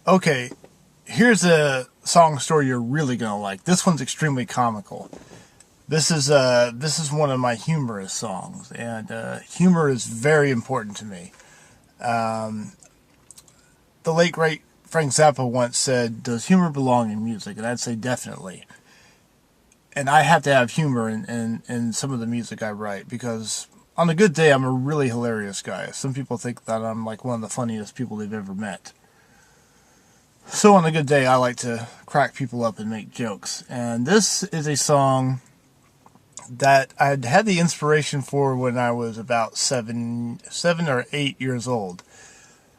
Okay, here's a song story you're really gonna like. This one's extremely comical. This is one of my humorous songs, and humor is very important to me. The late great Frank Zappa once said, "Does humor belong in music?" And I'd say definitely. And I have to have humor in some of the music I write because on a good day I'm a really hilarious guy. Some people think that I'm like one of the funniest people they've ever met. So on a good day, I like to crack people up and make jokes. And this is a song that I had the inspiration for when I was about 7 or 8 years old.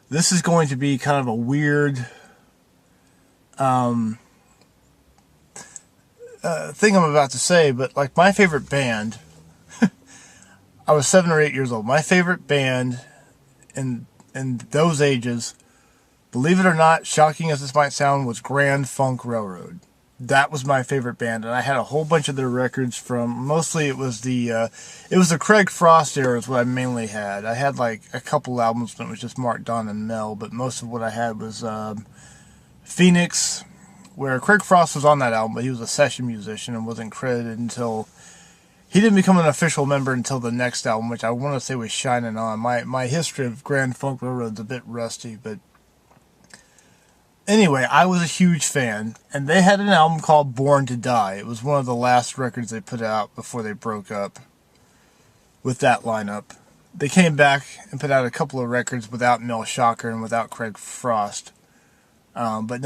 This is going to be kind of a weird thing I'm about to say, but like my favorite band, I was 7 or 8 years old. My favorite band in those ages, believe it or not, shocking as this might sound, was Grand Funk Railroad. That was my favorite band, and I had a whole bunch of their records from, mostly it was the Craig Frost era is what I mainly had. I had like a couple albums when it was just Mark, Don, and Mel, but most of what I had was Phoenix, where Craig Frost was on that album, but he was a session musician and wasn't credited until, he didn't become an official member until the next album, which I want to say was Shining On. My history of Grand Funk Railroad's a bit rusty, but anyway, I was a huge fan, and they had an album called Born to Die. It was one of the last records they put out before they broke up with that lineup. They came back and put out a couple of records without Mel Shocker and without Craig Frost, but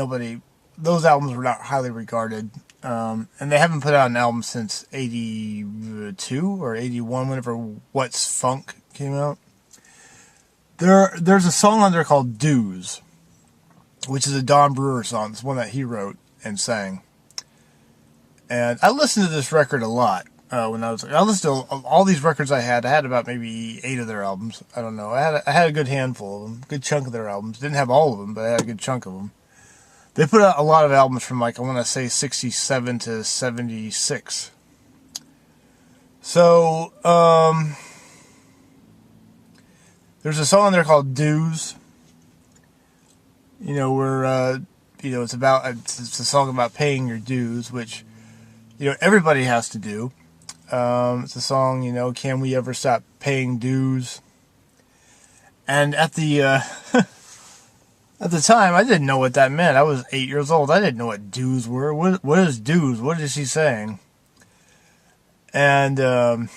those albums were not highly regarded, and they haven't put out an album since 82 or 81, whenever What's Funk came out. There's a song on there called Deuces, which is a Don Brewer song. It's one that he wrote and sang. And I listened to this record a lot when I listened to all these records I had. I had about maybe 8 of their albums. I don't know. I had a good handful of them, a good chunk of their albums. Didn't have all of them, but I had a good chunk of them. They put out a lot of albums from, like, I want to say 67 to 76. So, there's a song on there called Dues. You know, where, it's a song about paying your dues, which, everybody has to do. It's a song, can we ever stop paying dues? And at the, at the time, I didn't know what that meant. I was 8 years old. I didn't know what dues were. What is dues? What is she saying? And,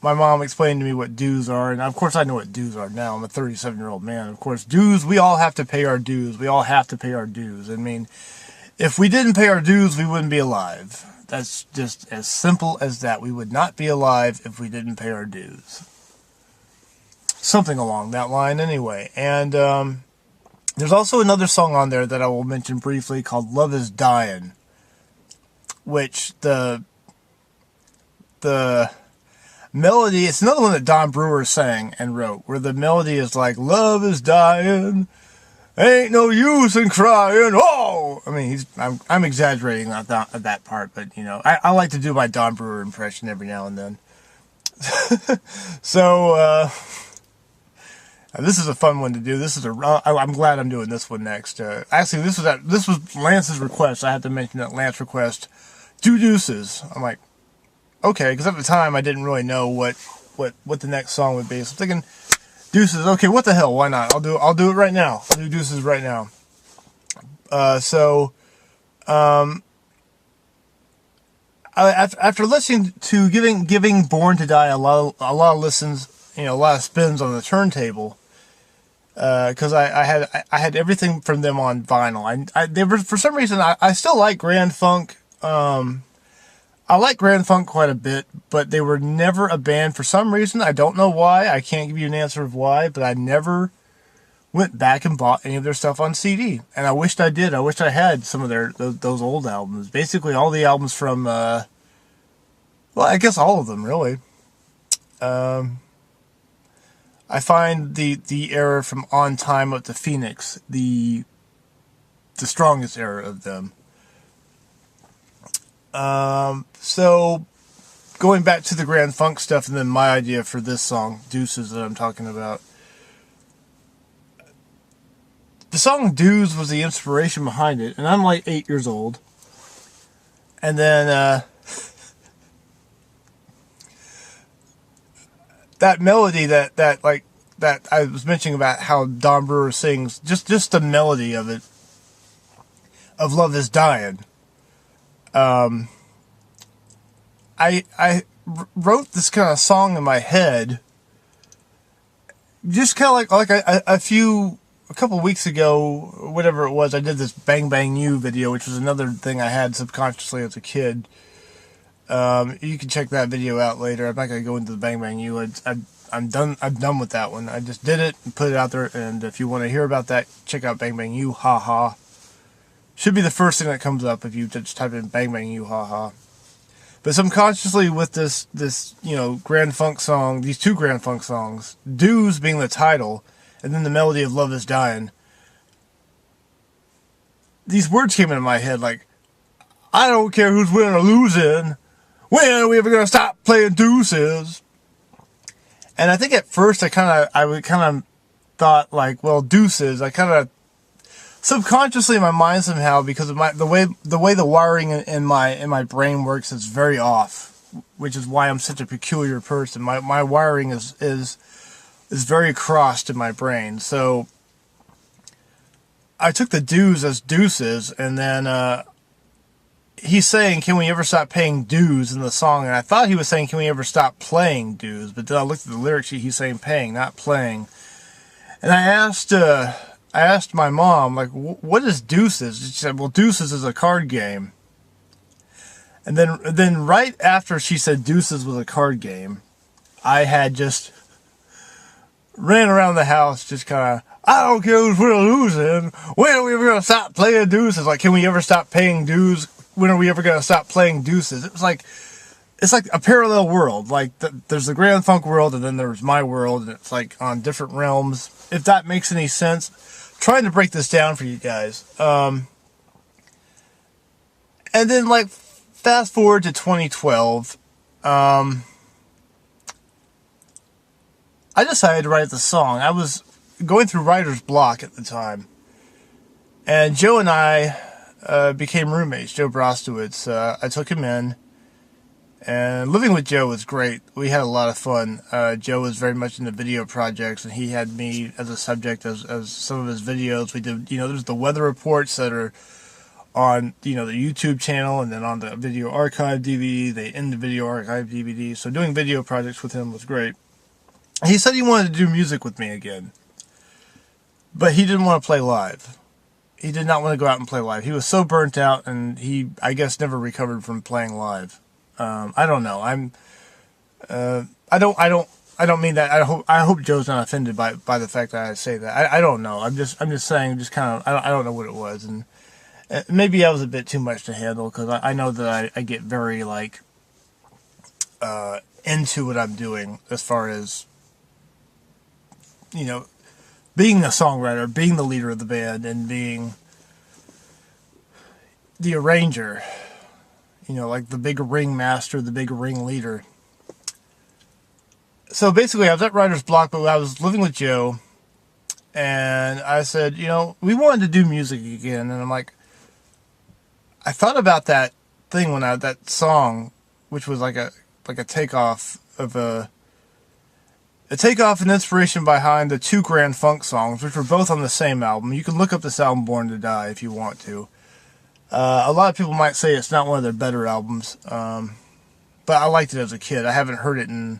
my mom explained to me what dues are, and of course I know what dues are now. I'm a 37-year-old man. Of course, dues, we all have to pay our dues. We all have to pay our dues. I mean, if we didn't pay our dues, we wouldn't be alive. That's just as simple as that. We would not be alive if we didn't pay our dues. Something along that line anyway. And there's also another song on there that I will mention briefly called Love is Dying, which the melody, it's another one that Don Brewer sang and wrote, where the melody is like, love is dying, ain't no use in crying, oh! I mean, I'm exaggerating on that part, but, I like to do my Don Brewer impression every now and then. So, this is a fun one to do. I'm glad I'm doing this one next. Actually, this was Lance's request. I had to mention that Lance request, do Deuces. I'm like, okay, because at the time I didn't really know what the next song would be. So I'm thinking, Deuces. Okay, what the hell? Why not? I'll do it right now. I'll do Deuces right now. After listening to giving Born to Die a lot of listens, a lot of spins on the turntable, because I had everything from them on vinyl. They were, for some reason, I still like Grand Funk. I like Grand Funk quite a bit, but they were never a band for some reason. I don't know why. I can't give you an answer of why, but I never went back and bought any of their stuff on CD. And I wished I did. I wished I had some of those old albums. Basically all the albums from, well, I guess all of them, really. I find the era from On Time up to Phoenix the strongest era of them. So, going back to the Grand Funk stuff, and then my idea for this song, Deuces, that I'm talking about. the song Deuces was the inspiration behind it, and I'm like 8 years old. And then that melody that I was mentioning about how Don Brewer sings, just the melody of it, of Love Is Dying. I wrote this kind of song in my head, just kind of like a couple weeks ago, whatever it was. I did this Bang Bang You video, which was another thing I had subconsciously as a kid. You can check that video out later. I'm not going to go into the Bang Bang You. I'm done with that one. I just did it and put it out there. And if you want to hear about that, check out Bang Bang You, haha. Should be the first thing that comes up if you just type in Bang Bang You, haha. But subconsciously with this Grand Funk song, these two Grand Funk songs, Deuces being the title, and then the melody of Love Is Dying, these words came into my head like, I don't care who's winning or losing, when are we ever going to stop playing deuces? And I think at first I kind of thought like, well, deuces, I kind of subconsciously in my mind somehow, because of the way the wiring in my brain works is very off, which is why I'm such a peculiar person. My wiring is very crossed in my brain. So I took the dues as deuces, and then he's saying, can we ever stop paying dues in the song? And I thought he was saying, can we ever stop playing dues? But then I looked at the lyric sheet, he's saying paying, not playing. And I asked my mom, like, what is Deuces? She said, well, Deuces is a card game. And then right after she said Deuces was a card game, I had just ran around the house, just kind of, I don't care who's winning or losing. When are we ever going to stop playing deuces? Like, can we ever stop paying dues? When are we ever going to stop playing deuces? It's like a parallel world. Like, there's the Grand Funk world, and then there's my world, and it's like on different realms. If that makes any sense. Trying to break this down for you guys. And then, like, fast forward to 2012. I decided to write the song. I was going through writer's block at the time. And Joe and I became roommates, Joe Brostowitz. I took him in. And living with Joe was great. We had a lot of fun. Joe was very much into video projects, and he had me as a subject as some of his videos. We did, there's the weather reports that are on, the YouTube channel, and then on the video archive DVD, the video archive DVD. So doing video projects with him was great. He said he wanted to do music with me again, but he didn't want to play live. He did not want to go out and play live. He was so burnt out, and he, I guess, never recovered from playing live. I don't know. I don't mean that. I hope Joe's not offended by the fact that I say that. I don't know. I'm just saying, just kind of, I don't know what it was. And maybe I was a bit too much to handle, because I know that I get very, like, into what I'm doing as far as, being a songwriter, being the leader of the band, and being the arranger. Like the big ring master, the big ring leader. So basically, I was at writer's block, but I was living with Joe, and I said, we wanted to do music again, and I'm like, I thought about that thing that song, which was like a takeoff of a takeoff and inspiration behind the two Grand Funk songs, which were both on the same album. You can look up this album, Born to Die, if you want to. A lot of people might say it's not one of their better albums, but I liked it as a kid. I haven't heard it in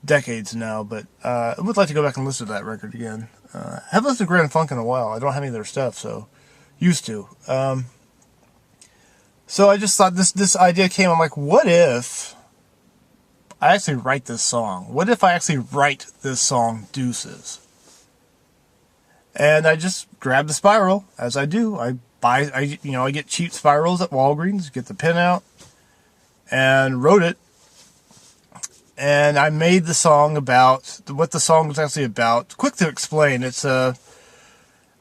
decades now, but I would like to go back and listen to that record again. I haven't listened to Grand Funk in a while. I don't have any of their stuff, so used to. So I just thought this idea came. I'm like, what if I actually write this song? What if I actually write this song, Deuces? And I just grabbed the spiral, as I do. I get cheap spirals at Walgreens, get the pen out, and wrote it. And I made the song about what the song was actually about. Quick to explain, it's about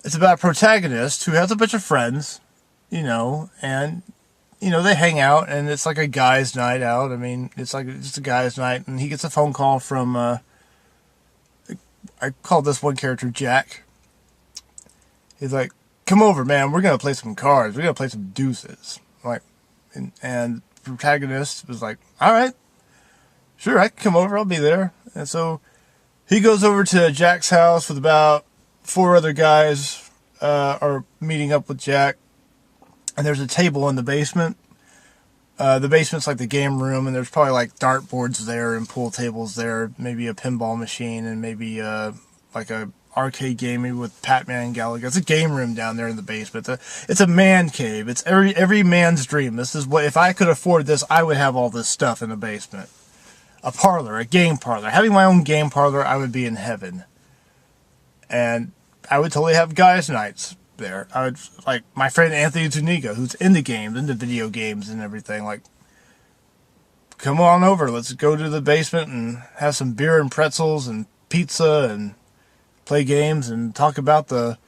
a protagonist who has a bunch of friends, and they hang out, and it's like a guy's night out. I mean, it's like just a guy's night, and he gets a phone call from I call this one character Jack. He's like, come over, man. We're going to play some cards. We're going to play some deuces. Like, and the protagonist was like, all right, sure, I can come over. I'll be there. And so he goes over to Jack's house with about 4 other guys are meeting up with Jack. And there's a table in the basement. The basement's like the game room, and there's probably like dartboards there and pool tables there, maybe a pinball machine, and maybe like a arcade game maybe with Pac-Man and Galaga. It's a game room down there in the basement. It's a man cave. It's every man's dream. This is what, if I could afford this, I would have all this stuff in the basement. A parlor, a game parlor. Having my own game parlor, I would be in heaven. And I would totally have guys' nights there. I would, like, my friend Anthony Zuniga, who's into games, into video games and everything, like, come on over, let's go to the basement and have some beer and pretzels and pizza and play games and talk about the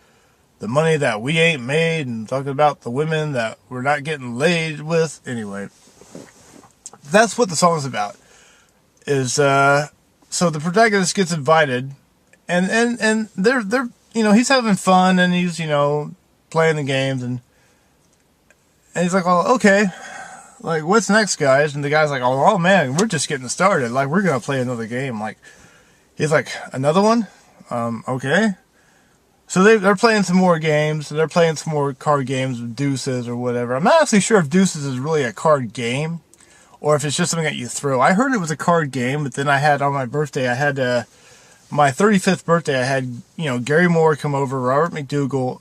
money that we ain't made and talk about the women that we're not getting laid with. Anyway, that's what the song's about. Is so the protagonist gets invited, and they're you know, he's having fun, and he's, you know, playing the games, and he's like, well, okay, like, what's next, guys? And the guy's like, oh man, we're just getting started. Like, we're going to play another game. Like, he's like, another one? Okay. So they're playing some more games, and they're playing some more card games with Deuces or whatever. I'm not actually sure if Deuces is really a card game, or if it's just something that you throw. I heard it was a card game, but then I had, on my birthday, I had my 35th birthday, I had, you know, Gary Moore come over, Robert McDougall,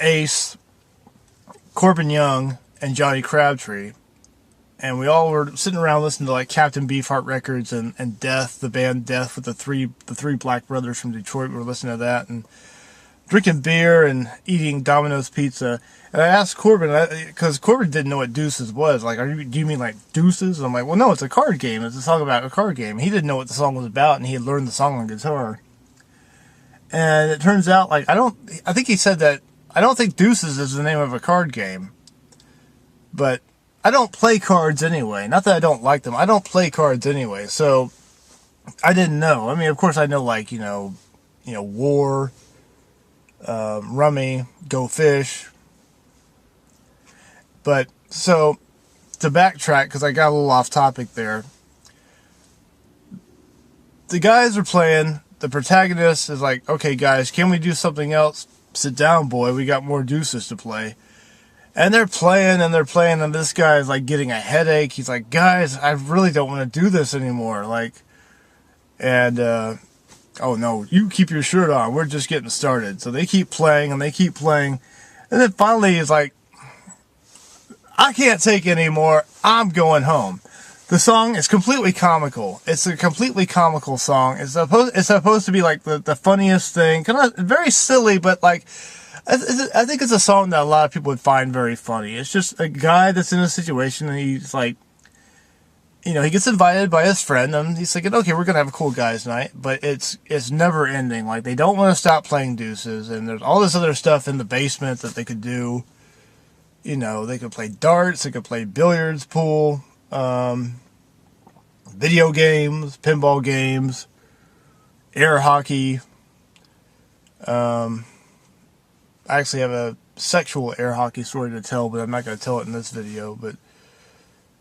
Ace, Corbin Young, and Johnny Crabtree. And we all were sitting around listening to, like, Captain Beefheart records and Death, the band Death, with the three black brothers from Detroit. We were listening to that and drinking beer and eating Domino's pizza. And I asked Corbin, because Corbin didn't know what Deuces was. Like, do you mean like Deuces? And I'm like, well, no, it's a card game. It's a song about a card game. He didn't know what the song was about, and he had learned the song on guitar. And it turns out, like, I think he said that, I don't think Deuces is the name of a card game. But I don't play cards anyway. Not that I don't like them. I don't play cards anyway. So I didn't know. I mean, of course I know, like, you know, War, Rummy, Go Fish. But, so, to backtrack, because I got a little off topic there. The guys are playing. The protagonist is like, okay, guys, can we do something else? Sit down, boy. We got more Deuces to play. And they're playing, and this guy is, like, getting a headache. He's like, guys, I really don't want to do this anymore. Like, and, oh, no, you keep your shirt on. We're just getting started. So they keep playing, and they keep playing. And then finally he's like, I can't take it anymore. I'm going home. The song is completely comical. It's a completely comical song. It's supposed to be, like, the funniest thing. Kind of very silly, but, like, I think it's a song that a lot of people would find very funny. It's just a guy that's in a situation, and he's like, you know, he gets invited by his friend, and he's thinking, okay, we're going to have a cool guys' night, but it's never ending. Like, they don't want to stop playing Deuces, and there's all this other stuff in the basement that they could do. You know, they could play darts, they could play billiards, pool, video games, pinball games, air hockey. I actually have a sexual air hockey story to tell, but I'm not going to tell it in this video. But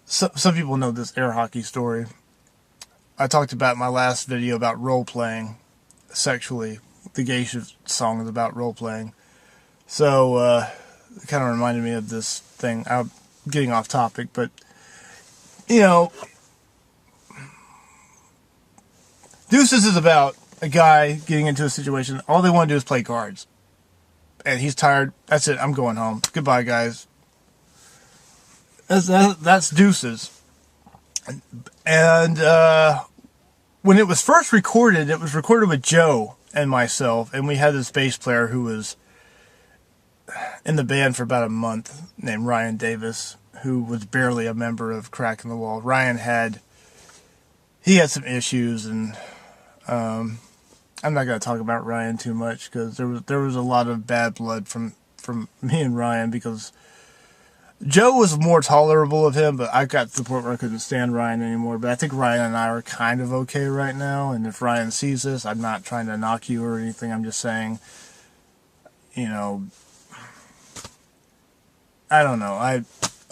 some people know this air hockey story. I talked about in my last video about role-playing sexually. The Geisha song is about role-playing. So, it kind of reminded me of this thing. I'm getting off topic, but, you know, Deuces is about a guy getting into a situation. All they want to do is play cards. And he's tired. That's it. I'm going home. Goodbye, guys. That's Deuces. And when it was first recorded, it was recorded with Joe and myself. And we had this bass player who was in the band for about a month named Ryan Davis, who was barely a member of Crack in the Wall. Ryan had some issues, and I'm not going to talk about Ryan too much, because there was a lot of bad blood from me and Ryan, because Joe was more tolerable of him, but I got to the point where I couldn't stand Ryan anymore. But I think Ryan and I are kind of okay right now, and if Ryan sees this, I'm not trying to knock you or anything. I'm just saying, you know, I don't know. I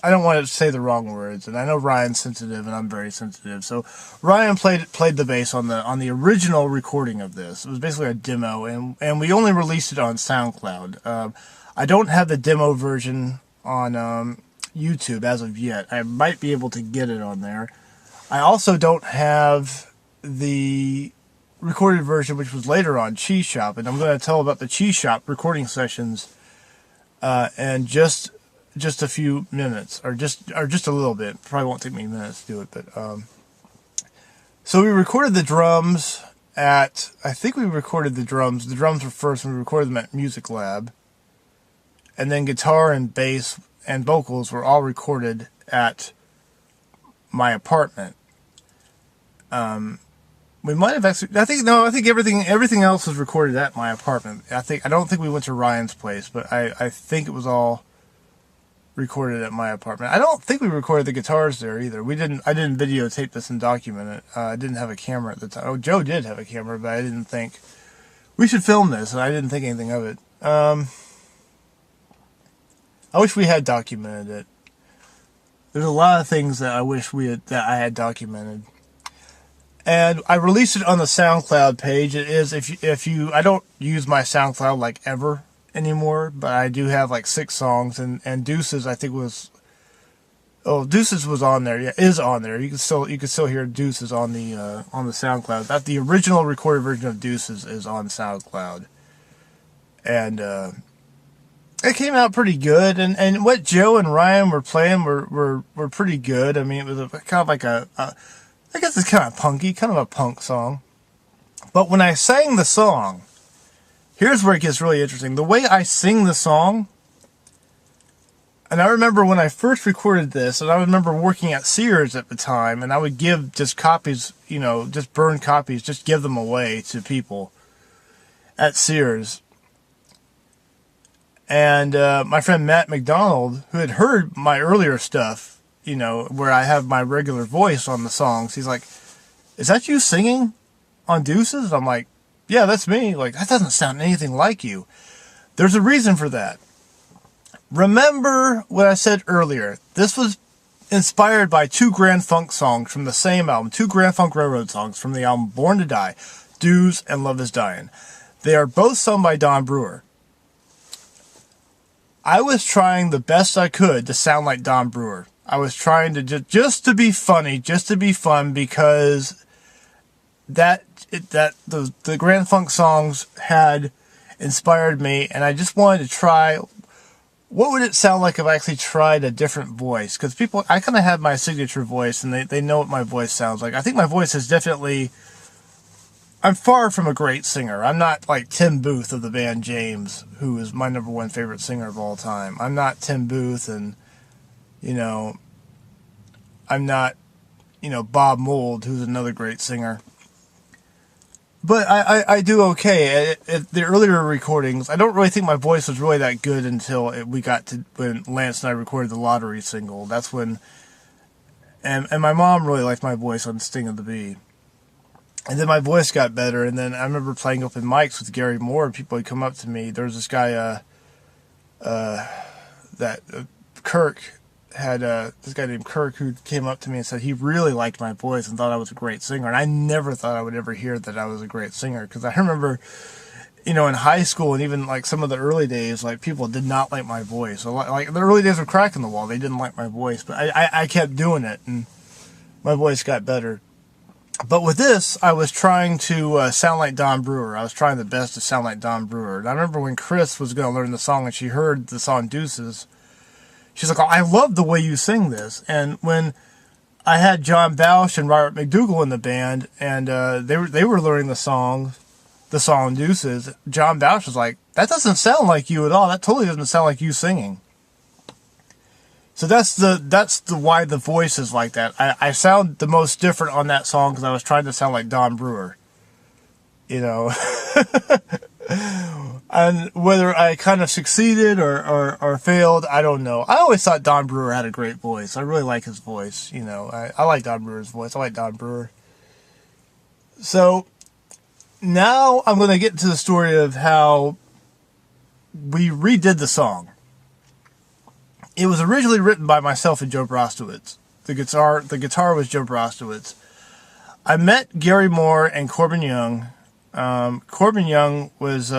don't want to say the wrong words, and I know Ryan's sensitive, and I'm very sensitive. So Ryan played the bass on the original recording of this. It was basically a demo, and we only released it on SoundCloud. I don't have the demo version on YouTube as of yet. I might be able to get it on there. I also don't have the recorded version, which was later on Cheese Shop, and I'm going to tell about the Cheese Shop recording sessions and just a few minutes, or just a little bit. Probably won't take me minutes to do it, but so we recorded the drums at, I think we recorded the drums. The drums were first, and we recorded them at Music Lab, and then guitar and bass and vocals were all recorded at my apartment. We might have actually, I think everything else was recorded at my apartment. I don't think we went to Ryan's place, but I think it was all recorded at my apartment. I don't think we recorded the guitars there either. I didn't videotape this and document it. I didn't have a camera at the time. Oh, Joe did have a camera, but I didn't think we should film this, and I didn't think anything of it. I wish we had documented it. There's a lot of things that I wish that I had documented. And I released it on the SoundCloud page. It is, if you, I don't use my SoundCloud like ever anymore, but I do have like 6 songs, and Deuces, I think Deuces was on there. Yeah, is on there. You can still hear Deuces on the SoundCloud. That the original recorded version of Deuces is on SoundCloud. And it came out pretty good, and what Joe and Ryan were playing were pretty good. I mean, it was kind of like I guess it's kind of punky, kind of a punk song. But when I sang the song, here's where it gets really interesting. The way I sing the song, and I remember when I first recorded this, and I remember working at Sears at the time, and I would give just copies, just burned copies, just give them away to people at Sears. And my friend Matt McDonald, who had heard my earlier stuff, where I have my regular voice on the songs, he's like, "Is that you singing on Deuces?" I'm like, "Yeah, that's me." Like, that doesn't sound anything like you. There's a reason for that. Remember what I said earlier. This was inspired by 2 Grand Funk songs from the same album, 2 Grand Funk Railroad songs from the album Born to Die, Dues and Love is Dying. They are both sung by Don Brewer. I was trying the best I could to sound like Don Brewer. I was trying to just to be funny, just to be fun, because the Grand Funk songs had inspired me, and I just wanted to try, what would it sound like if I actually tried a different voice? Because I kind of have my signature voice, and they know what my voice sounds like. I think my voice is definitely, I'm far from a great singer. I'm not like Tim Booth of the band James, who is my #1 favorite singer of all time. I'm not Tim Booth, and I'm not, Bob Mould, who's another great singer. But I do okay. At the earlier recordings, I don't really think my voice was really that good until we got to when Lance and I recorded the Lottery single. That's when, and my mom really liked my voice on Sting of the Bee. And then my voice got better, and then I remember playing open mics with Gary Moore, and people would come up to me. There was this guy, Kirk, had this guy named Kirk who came up to me and said he really liked my voice and thought I was a great singer. And I never thought I would ever hear that I was a great singer, because I remember, in high school and even like some of the early days, like people did not like my voice. So like the early days of Crack in the Wall, they didn't like my voice, but I kept doing it, and my voice got better. But with this, I was trying to sound like Don Brewer. I was trying the best to sound like Don Brewer. And I remember when Chris was going to learn the song and she heard the song Deuces, she's like, "Oh, I love the way you sing this." And when I had John Bausch and Robert McDougall in the band, and they were learning the song Deuces, John Bausch was like, "That doesn't sound like you at all. That totally doesn't sound like you singing." So that's the why the voice is like that. I sound the most different on that song because I was trying to sound like Don Brewer, And whether I kind of succeeded or failed, I don't know. I always thought Don Brewer had a great voice. I really like his voice. I like Don Brewer's voice. I like Don Brewer. So now I'm going to get into the story of how we redid the song. It was originally written by myself and Joe Brostowitz. The guitar was Joe Brostowitz. I met Gary Moore and Corbin Young. Corbin Young was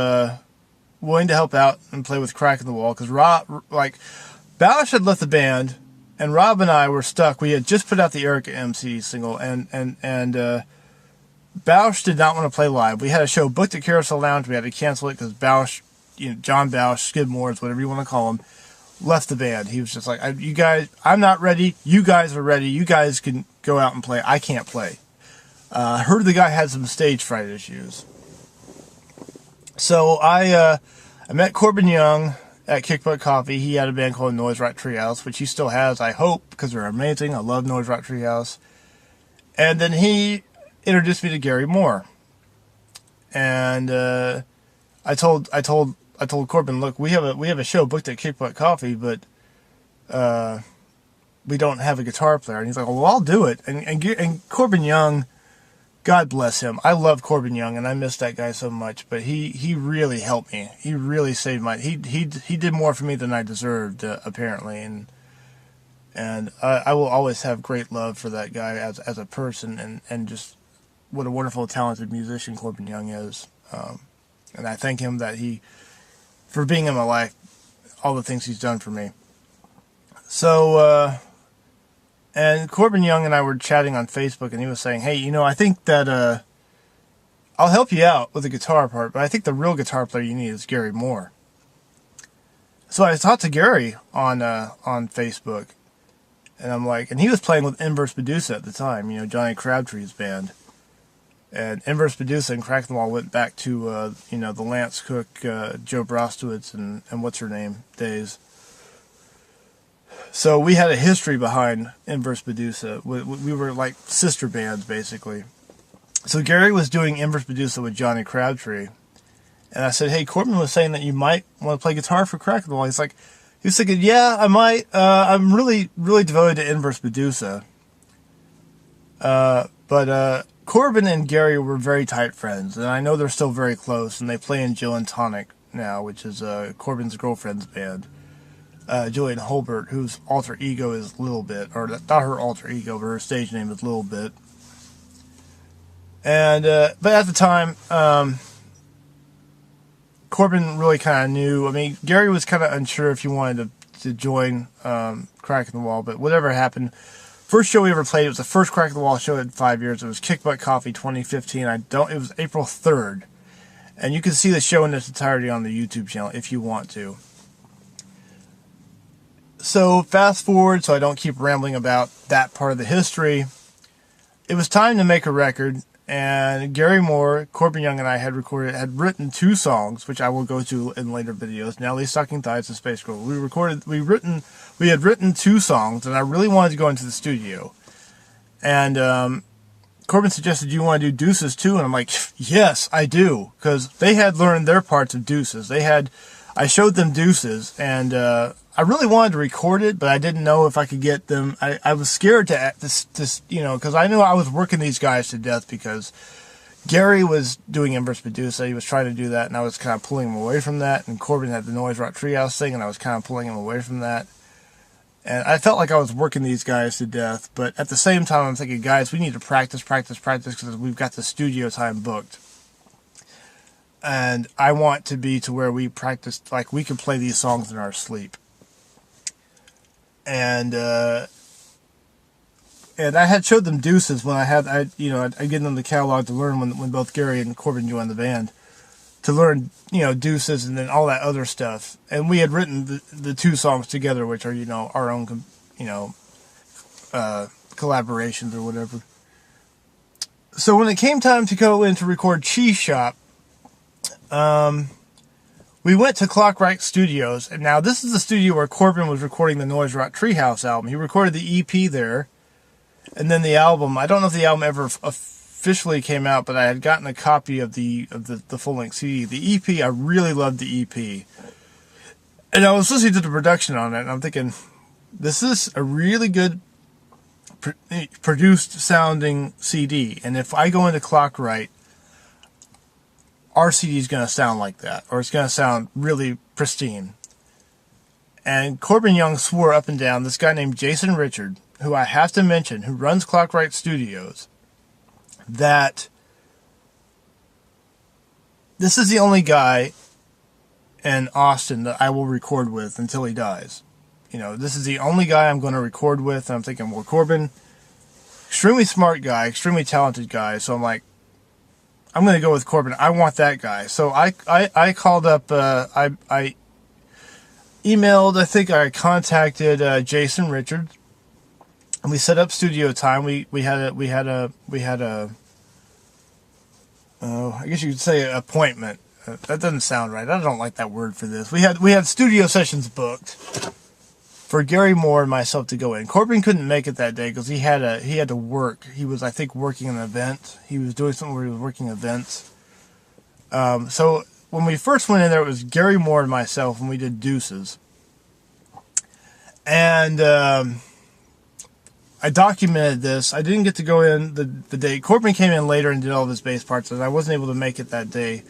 willing to help out and play with Crack in the Wall because Bausch had left the band, and Rob and I were stuck. We had just put out the Erica MC single, and Bausch did not want to play live. We had a show booked at Carousel Lounge. We had to cancel it because Bausch, John Bausch, Skidmore's, whatever you want to call him, left the band. He was just like, you guys, I'm not ready. You guys are ready. You guys can go out and play. I can't play. I heard the guy had some stage fright issues. So I met Corbin Young at Kickbutt Coffee. He had a band called Noise Rock Treehouse, which he still has, I hope, because they're amazing. I love Noise Rock Treehouse. And then he introduced me to Gary Moore. And I told Corbin, look, we have a show booked at Kickbutt Coffee, but we don't have a guitar player. And he's like, well, I'll do it. And Corbin Young, God bless him. I love Corbin Young, and I miss that guy so much. But he really helped me. He really saved my. He did more for me than I deserved, apparently. And I will always have great love for that guy as a person, and just what a wonderful, talented musician Corbin Young is. And I thank him for being in my life, all the things he's done for me. So. And Corbin Young and I were chatting on Facebook, and he was saying, hey, I think that I'll help you out with the guitar part, but I think the real guitar player you need is Gary Moore. So I talked to Gary on Facebook, and I'm like, and he was playing with Inverse Medusa at the time, Johnny Crabtree's band. And Inverse Medusa and Crack in the Wall went back to, the Lance Cook, Joe Brostowitz, and what's her name days. So we had a history behind Inverse Medusa. We were like sister bands, basically. So Gary was doing Inverse Medusa with Johnny Crabtree. And I said, hey, Corbin was saying that you might want to play guitar for Crack in the Wall. He was thinking, yeah, I might. I'm really, really devoted to Inverse Medusa. But Corbin and Gary were very tight friends. And I know they're still very close. And they play in Jill and Tonic now, which is Corbin's girlfriend's band. Julian Holbert, whose alter ego is Little Bit, or not her alter ego, but her stage name is Little Bit. And but at the time, Corbin really kind of knew. I mean, Gary was kind of unsure if he wanted to join Crack in the Wall, but whatever happened. First show we ever played, it was the first Crack in the Wall show in 5 years. It was Kickbutt Coffee 2015. It was April 3rd, and you can see the show in its entirety on the YouTube channel if you want to. So fast forward, so I don't keep rambling about that part of the history. It was time to make a record, and Gary Moore, Corbin Young, and I had written 2 songs, which I will go to in later videos. Nelly's Sucking Thighs and Space Girl. We had written 2 songs, and I really wanted to go into the studio. And Corbin suggested, do you want to do Deuces too? And I'm like, yes, I do, because they had learned their parts of Deuces. I showed them Deuces, and I really wanted to record it, but I didn't know if I could get them. I was scared to because I knew I was working these guys to death, because Gary was doing Inverse Medusa. He was trying to do that, and I was kind of pulling him away from that. And Corbin had the Noise Rock Treehouse thing, and I was kind of pulling him away from that. And I felt like I was working these guys to death, but at the same time, I'm thinking, guys, we need to practice, because we've got the studio time booked. And I want to be to where we practice, like we can play these songs in our sleep. And I had showed them Deuces when I get them the catalog to learn when both Gary and Corbin joined the band, to learn, Deuces and then all that other stuff. And we had written the 2 songs together, which are, our own, collaborations or whatever. So when it came time to go in to record Cheese Shop, we went to Clockwork Studios, and now this is the studio where Corbin was recording the Noise Rock Treehouse album. He recorded the EP there, and then the album. I don't know if the album ever officially came out, but I had gotten a copy of the full-length CD. The EP, I really loved the EP, and I was listening to the production on it, and I'm thinking, this is a really good produced sounding CD, and if I go into Clockwork, our CD is going to sound like that, or it's going to sound really pristine. And Corbin Young swore up and down, this guy named Jason Richard, who I have to mention, who runs Clockright Studios, that this is the only guy in Austin that I will record with until he dies. You know, this is the only guy I'm going to record with, and I'm thinking, well, Corbin, extremely smart guy, extremely talented guy, so I'm like, I'm going to go with Corbin. I want that guy. So I called up, I emailed, I contacted Jason Richard, and we set up studio time. We had a I guess you could say appointment. That doesn't sound right. I don't like that word for this. We had studio sessions booked for Gary Moore and myself to go in. Corbin couldn't make it that day because he had to work. He was, I think, working an event. He was doing something where he was working events. So when we first went in there, it was Gary Moore and myself, and we did Deuces. And I documented this. I didn't get to go in the day. Corbin came in later and did all of his bass parts, and I wasn't able to make it that day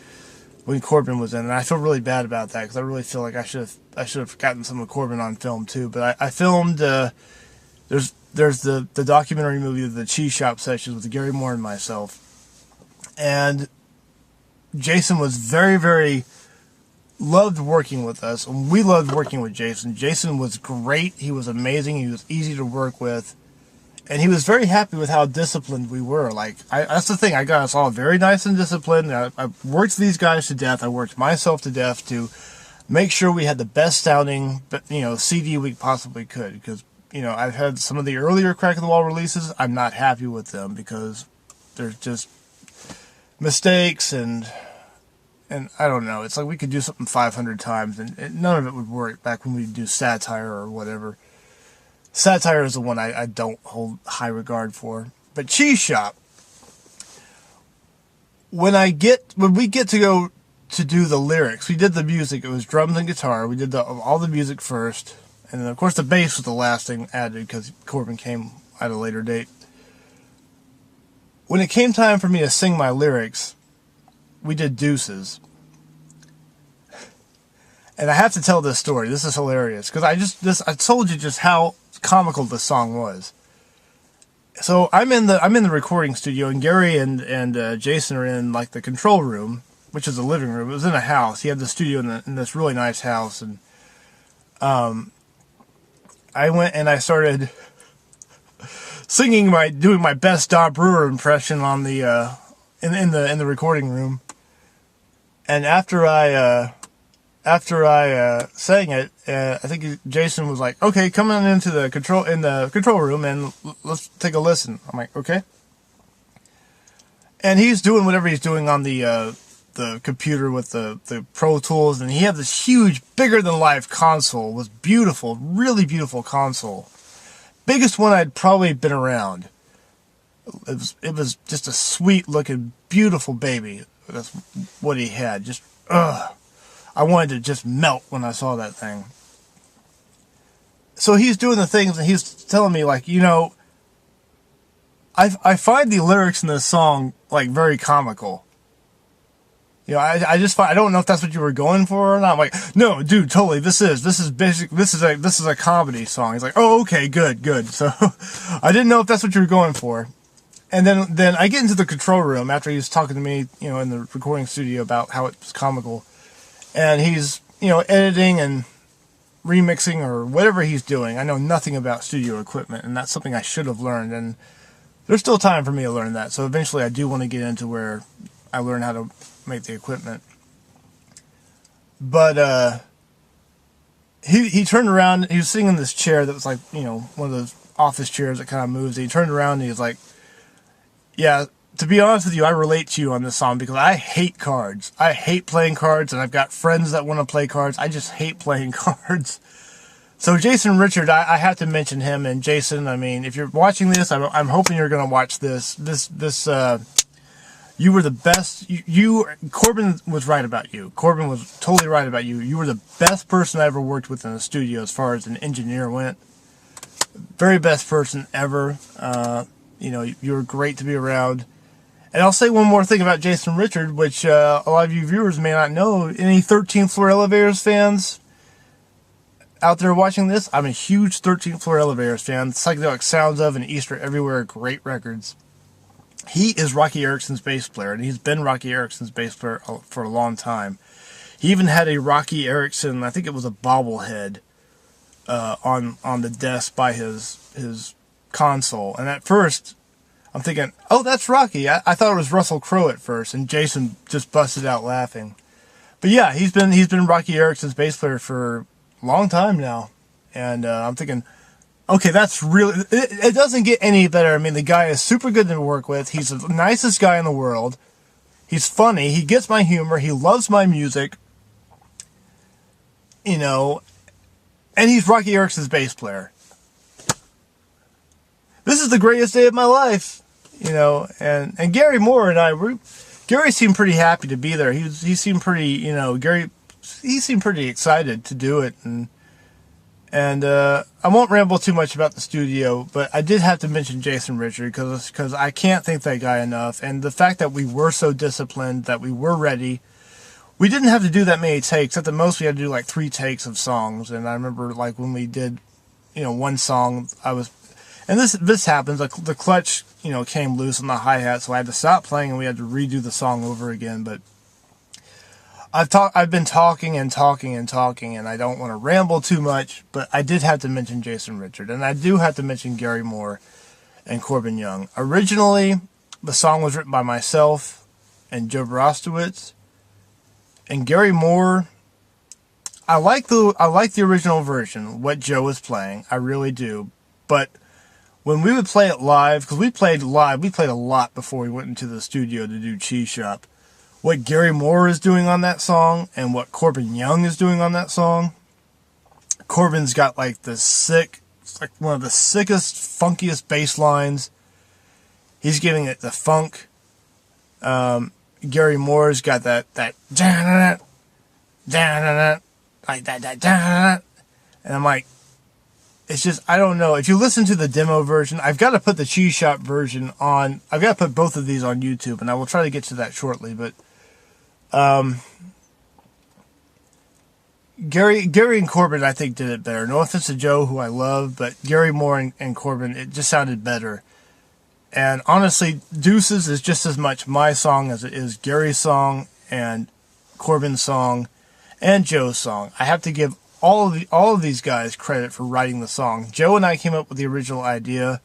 when Corbin was in, and I feel really bad about that because I really feel like I should have gotten some of Corbin on film too. But I filmed. There's the documentary movie, The Cheese Shop Sessions, with Gary Moore and myself, and Jason was very, very loved working with us, and we loved working with Jason. Jason was great. He was amazing. He was easy to work with. And he was very happy with how disciplined we were. Like, that's the thing. I got us all very nice and disciplined. I worked these guys to death. I worked myself to death to make sure we had the best sounding, CD we possibly could. Because, I've had some of the earlier Crack of the Wall releases. I'm not happy with them because there's just mistakes and I don't know. It's like we could do something 500 times and none of it would work back when we do Satire or whatever. Satire is the one I don't hold high regard for. But Cheese Shop, when we get to go to do the lyrics, we did the music. It was drums and guitar. We did all the music first. And then, of course, the bass was the last thing added because Corbin came at a later date. When it came time for me to sing my lyrics, we did Deuces. And I have to tell this story. This is hilarious because I told you just how comical the song was. So I'm in the recording studio, and Gary and Jason are in like the control room, which is the living room. It was in a house. He had the studio in this really nice house, and I went and I started singing doing my best Don Brewer impression on the in the recording room. And after I sang it, I think Jason was like, "Okay, come on into the control room and let's take a listen." I'm like, "Okay." And he's doing whatever he's doing on the computer with the Pro Tools, and he had this huge, bigger than life console. It was beautiful, really beautiful console, biggest one I'd probably been around. It was just a sweet looking, beautiful baby. That's what he had. Just I wanted to just melt when I saw that thing. So he's doing the things, and he's telling me, like, I find the lyrics in this song, like, very comical. I don't know if that's what you were going for or not. I'm like, no, dude, totally. This is a comedy song. He's like, oh, okay, good. So I didn't know if that's what you were going for. And then I get into the control room after he's talking to me, in the recording studio about how it's comical. And he's, editing and remixing or whatever he's doing. I know nothing about studio equipment, and that's something I should have learned. And there's still time for me to learn that. So eventually I do want to get into where I learn how to make the equipment. But he turned around. He was sitting in this chair that was like, one of those office chairs that kind of moves. And he turned around and he was like, "Yeah, to be honest with you, I relate to you on this song because I hate cards. I hate playing cards, and I've got friends that want to play cards. I just hate playing cards." So Jason Richard, I have to mention him. And Jason, I mean, if you're watching this, I'm hoping you're going to watch this. You were the best. Corbin was right about you. Corbin was totally right about you. You were the best person I ever worked with in the studio as far as an engineer went. Very best person ever. You were great to be around. And I'll say one more thing about Jason Richard, which a lot of you viewers may not know. Any 13th Floor Elevators fans out there watching this? I'm a huge 13th Floor Elevators fan. Psychedelic Sounds of and Easter Everywhere, great records. He is Rocky Erickson's bass player, and he's been Rocky Erickson's bass player for a long time. He even had a Rocky Erickson, I think it was a bobblehead, on the desk by his console. And at first, I'm thinking, oh, that's Rocky. I thought it was Russell Crowe at first, and Jason just busted out laughing. But yeah, he's been Rocky Erickson's bass player for a long time now, and I'm thinking, okay, that's really... It doesn't get any better. I mean, the guy is super good to work with. He's the nicest guy in the world. He's funny. He gets my humor. He loves my music. You know, and he's Rocky Erickson's bass player. This is the greatest day of my life. You know, and Gary Moore and Gary seemed pretty happy to be there. He seemed pretty, you know, he seemed pretty excited to do it. And I won't ramble too much about the studio, but I did have to mention Jason Richard because I can't thank that guy enough. And the fact that we were so disciplined, that we were ready. We didn't have to do that many takes. At the most, we had to do like 3 takes of songs. And I remember like when we did, you know, one song, and this happens, like the clutch, you know, came loose on the hi-hat, so I had to stop playing and we had to redo the song over again. But I've been talking and talking and talking, and I don't want to ramble too much, but I did have to mention Jason Richard, and I do have to mention Gary Moore and Corbin Young. Originally, the song was written by myself and Joe Borostowitz, and Gary Moore. I like the original version, what Joe was playing, I really do, but when we would play it live, because we played a lot before we went into the studio to do Cheese Shop. What Gary Moore is doing on that song and what Corbin Young is doing on that song. Corbin's got like it's like one of the sickest, funkiest bass lines. He's giving it the funk. Gary Moore's got that like that, and I'm like, it's just, I don't know. If you listen to the demo version, I've got to put the Cheese Shop version on. I've got to put both of these on YouTube, and I will try to get to that shortly. But Gary and Corbin, I think, did it better. No offense to Joe, who I love, but Gary Moore and Corbin, it just sounded better. And honestly, Deuces is just as much my song as it is Gary's song and Corbin's song and Joe's song. I have to give all of these guys credit for writing the song. Joe and I came up with the original idea.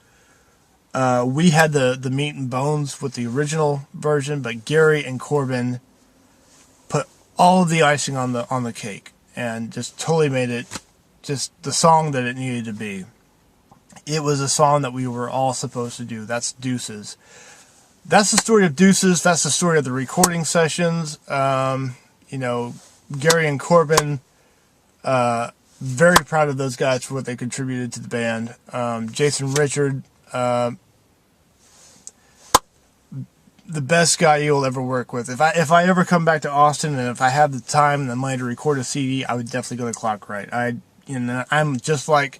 We had the meat and bones with the original version, but Gary and Corbin put all of the icing on the cake and just totally made it just the song that it needed to be. It was a song that we were all supposed to do. That's Deuces. That's the story of Deuces. That's the story of the recording sessions. You know, Gary and Corbin, very proud of those guys for what they contributed to the band. Jason Richard, the best guy you'll ever work with. If I ever come back to Austin and if I have the time and the money to record a CD, I would definitely go to Clockwright. I'm just like,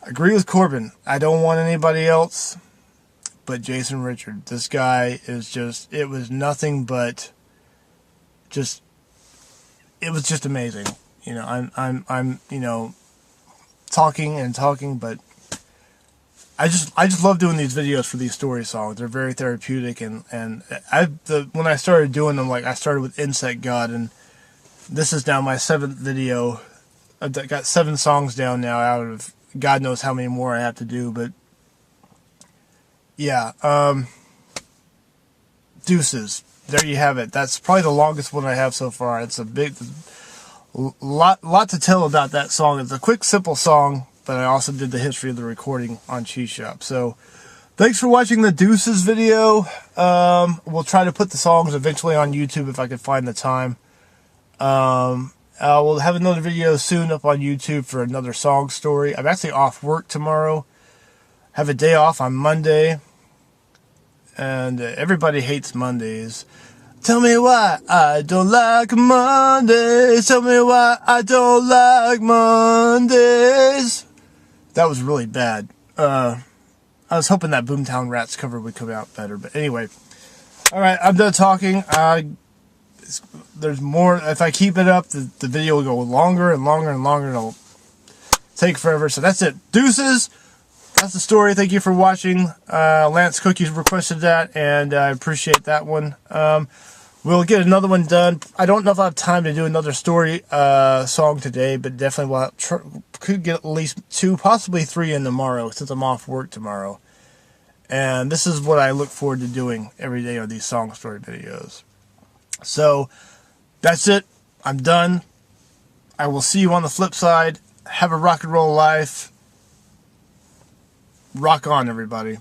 I agree with Corbin. I don't want anybody else but Jason Richard. This guy is just, it was nothing but just, it was just amazing. You know, I'm you know, talking and talking, but I just love doing these videos for these story songs. They're very therapeutic, and when I started doing them, like I started with Insect God, and this is now my 7th video. I've got 7 songs down now out of God knows how many more I have to do, but yeah, Deuces. There you have it. That's probably the longest one I have so far. It's a big lot to tell about that song. It's a quick, simple song, but I also did the history of the recording on Cheese Shop. So, thanks for watching the Deuces video. We'll try to put the songs eventually on YouTube if I can find the time. We'll have another video soon up on YouTube for another song story. I'm actually off work tomorrow. Have a day off on Monday. And everybody hates Mondays. Tell me why I don't like Mondays. Tell me why I don't like Mondays. That was really bad. I was hoping that Boomtown Rats cover would come out better. But anyway, All right, I'm done talking. There's more. If I keep it up, the video will go longer and longer and longer, and it'll take forever. So that's it. Deuces. That's the story. Thank you for watching. Lance Cookies requested that, and I appreciate that one. We'll get another one done. I don't know if I have time to do another story song today, but definitely could get at least 2, possibly 3 in tomorrow, since I'm off work tomorrow. And this is what I look forward to doing every day on these song story videos. So, that's it. I'm done. I will see you on the flip side. Have a rock and roll life. Rock on, everybody.